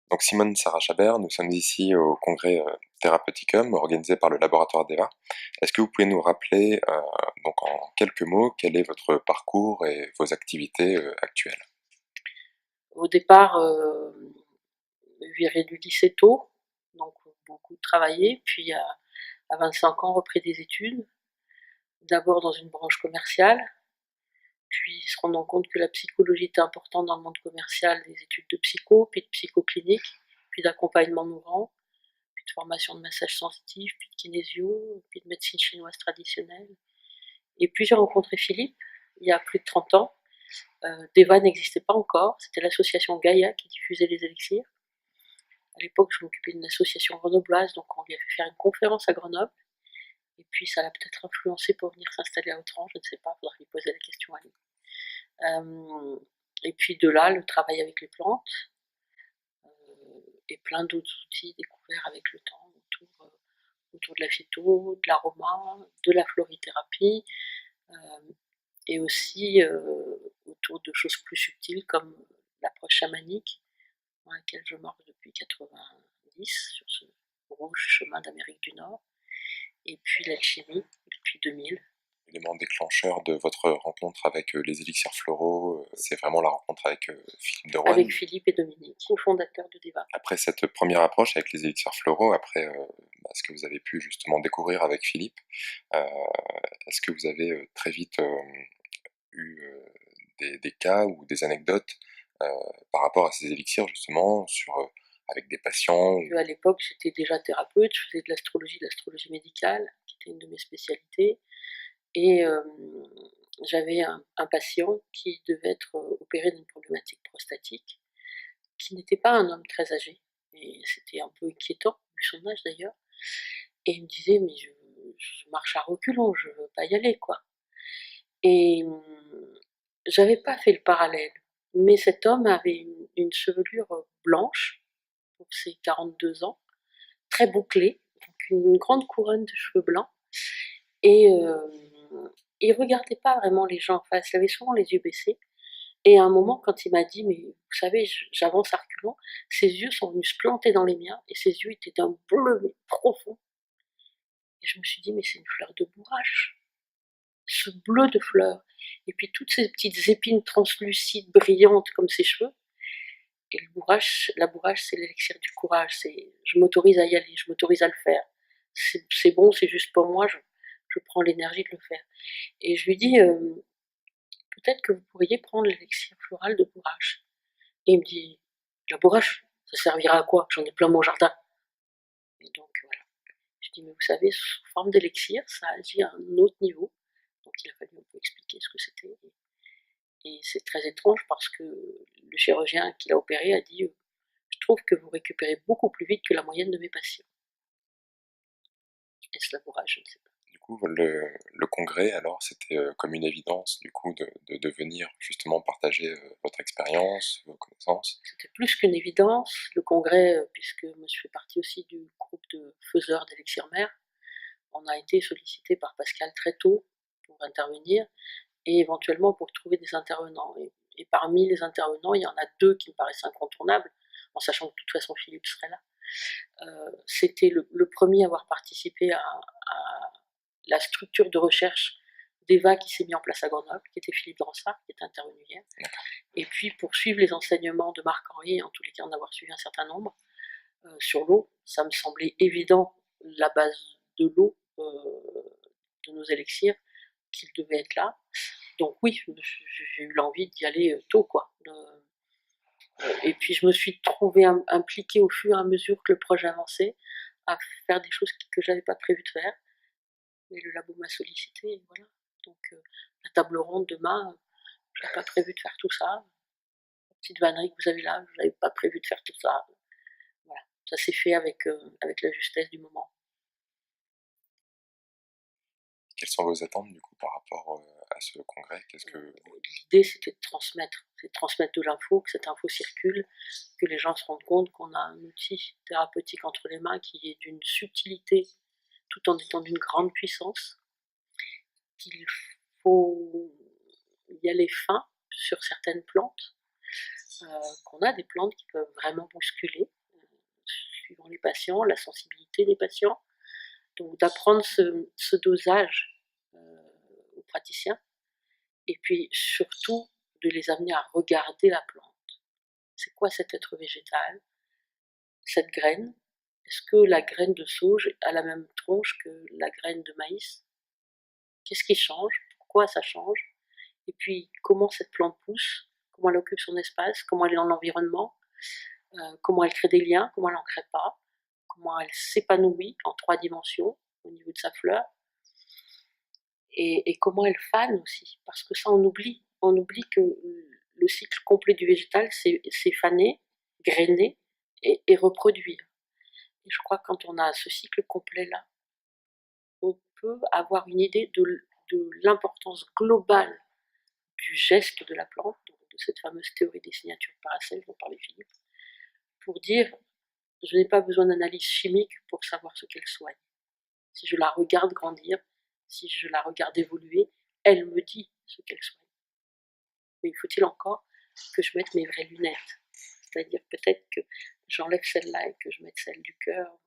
Donc Simone Sarah Chabert, nous sommes ici au congrès Therapeuticum organisé par le laboratoire d'Eva. Est-ce que vous pouvez nous rappeler donc en quelques mots quel est votre parcours et vos activités actuelles? Au départ, virée du lycée tôt, donc beaucoup travaillé, puis à 25 ans repris des études, d'abord dans une branche commerciale, puis se rendant compte que la psychologie était importante dans le monde commercial, des études de psycho, puis de psychoclinique, puis d'accompagnement mourant, puis de formation de massage sensitif, puis de kinésio, puis de médecine chinoise traditionnelle. Et puis j'ai rencontré Philippe il y a plus de 30 ans. Deva n'existait pas encore, c'était l'association Gaïa qui diffusait les élixirs. À l'époque, je m'occupais d'une association grenobloise, donc on lui a fait faire une conférence à Grenoble. Et puis ça l'a peut-être influencé pour venir s'installer à Autran, je ne sais pas, il faudra lui poser la question à lui. Et puis de là, le travail avec les plantes et plein d'autres outils découverts avec le temps autour de la phyto, de l'aroma, de la florithérapie, et aussi autour de choses plus subtiles comme l'approche chamanique, dans laquelle je marche depuis 90 sur ce rouge chemin d'Amérique du Nord, et puis l'alchimie depuis 2000. L'élément déclencheur de votre rencontre avec les élixirs floraux, c'est vraiment la rencontre avec Philippe de Rouen. Avec Philippe et Dominique, cofondateurs de Deva. Après cette première approche avec les élixirs floraux, après ce que vous avez pu justement découvrir avec Philippe, est-ce que vous avez très vite eu des cas ou des anecdotes par rapport à ces élixirs justement avec des patients? À l'époque, j'étais déjà thérapeute, je faisais de l'astrologie médicale, qui était une de mes spécialités. Et j'avais un patient qui devait être opéré d'une problématique prostatique, qui n'était pas un homme très âgé. Et c'était un peu inquiétant, vu son âge d'ailleurs. Et il me disait, mais je marche à reculons, je veux pas y aller, quoi. Et j'avais pas fait le parallèle. Mais cet homme avait une chevelure blanche, pour ses 42 ans, très bouclée, donc une grande couronne de cheveux blancs. Et il regardait pas vraiment les gens en face, il avait souvent les yeux baissés. Et à un moment, quand il m'a dit, mais vous savez, j'avance à reculons, ses yeux sont venus se planter dans les miens, et ses yeux étaient d'un bleu, mais profond. Et je me suis dit, mais c'est une fleur de bourrache, ce bleu de fleur. Et puis toutes ces petites épines translucides, brillantes comme ses cheveux. Et la bourrache, c'est l'élixir du courage. Je m'autorise à y aller, je m'autorise à le faire. C'est bon, c'est juste pour moi, je prends l'énergie de le faire. Et je lui dis, peut-être que vous pourriez prendre l'élixir floral de bourrache. Et il me dit, la bourrache, ça servira à quoi? J'en ai plein mon jardin. Et donc voilà. Je dis, mais vous savez, sous forme d'élixir, ça agit à un autre niveau. Donc il a fallu un peu expliquer ce que c'était. Et c'est très étrange parce que le chirurgien qui l'a opéré a dit, je trouve que vous récupérez beaucoup plus vite que la moyenne de mes patients. Est-ce la bourrache? Je ne sais pas. Du coup, le congrès, alors, c'était comme une évidence, du coup, de venir justement partager votre expérience, vos connaissances. C'était plus qu'une évidence. Le congrès, puisque moi je fais partie aussi du groupe de faiseurs d'élixir mère, on a été sollicité par Pascal très tôt pour intervenir et éventuellement pour trouver des intervenants. Et parmi les intervenants, il y en a deux qui me paraissent incontournables, en sachant que de toute façon Philippe serait là. C'était le premier à avoir participé à la structure de recherche d'EVA qui s'est mis en place à Grenoble, qui était Philippe Dransart, qui est intervenu hier. Et puis pour suivre les enseignements de Marc-Henri, en tous les cas en avoir suivi un certain nombre, sur l'eau, ça me semblait évident, la base de l'eau, de nos élixirs, qu'il devait être là. Donc oui, j'ai eu l'envie d'y aller tôt, quoi. Et puis je me suis trouvée impliquée au fur et à mesure que le projet avançait, à faire des choses que je n'avais pas prévu de faire. Et le labo m'a sollicité, et voilà. Donc la table ronde demain, je n'avais pas prévu de faire tout ça. La petite vannerie que vous avez là, je n'avais pas prévu de faire tout ça. Voilà, ça s'est fait avec la justesse du moment. Quelles sont vos attentes, du coup, par rapport à ce congrès? L'idée, c'était de transmettre de l'info, que cette info circule, que les gens se rendent compte qu'on a un outil thérapeutique entre les mains qui est d'une subtilité tout en étant d'une grande puissance, qu'il faut y aller fin sur certaines plantes, qu'on a des plantes qui peuvent vraiment bousculer, suivant les patients, la sensibilité des patients. Donc d'apprendre ce dosage aux praticiens, et puis surtout de les amener à regarder la plante. C'est quoi cet être végétal, cette graine? Est-ce que la graine de sauge a la même tronche que la graine de maïs? Qu'est-ce qui change? Pourquoi ça change? Et puis comment cette plante pousse? Comment elle occupe son espace? Comment elle est dans l'environnement? Comment elle crée des liens? Comment elle n'en crée pas? Comment elle s'épanouit en 3 dimensions au niveau de sa fleur? Et comment elle fane aussi, parce que ça on oublie. On oublie que le cycle complet du végétal, c'est faner, grainer et reproduire. Et je crois que quand on a ce cycle complet-là, on peut avoir une idée de l'importance globale du geste de la plante, donc de cette fameuse théorie des signatures Paracel dont parlait Philippe, pour dire je n'ai pas besoin d'analyse chimique pour savoir ce qu'elle soigne. Si je la regarde grandir, si je la regarde évoluer, elle me dit ce qu'elle soigne. Mais faut-il encore que je mette mes vraies lunettes? C'est-à-dire peut-être que j'enlève celle-là et que je mette celle du cœur,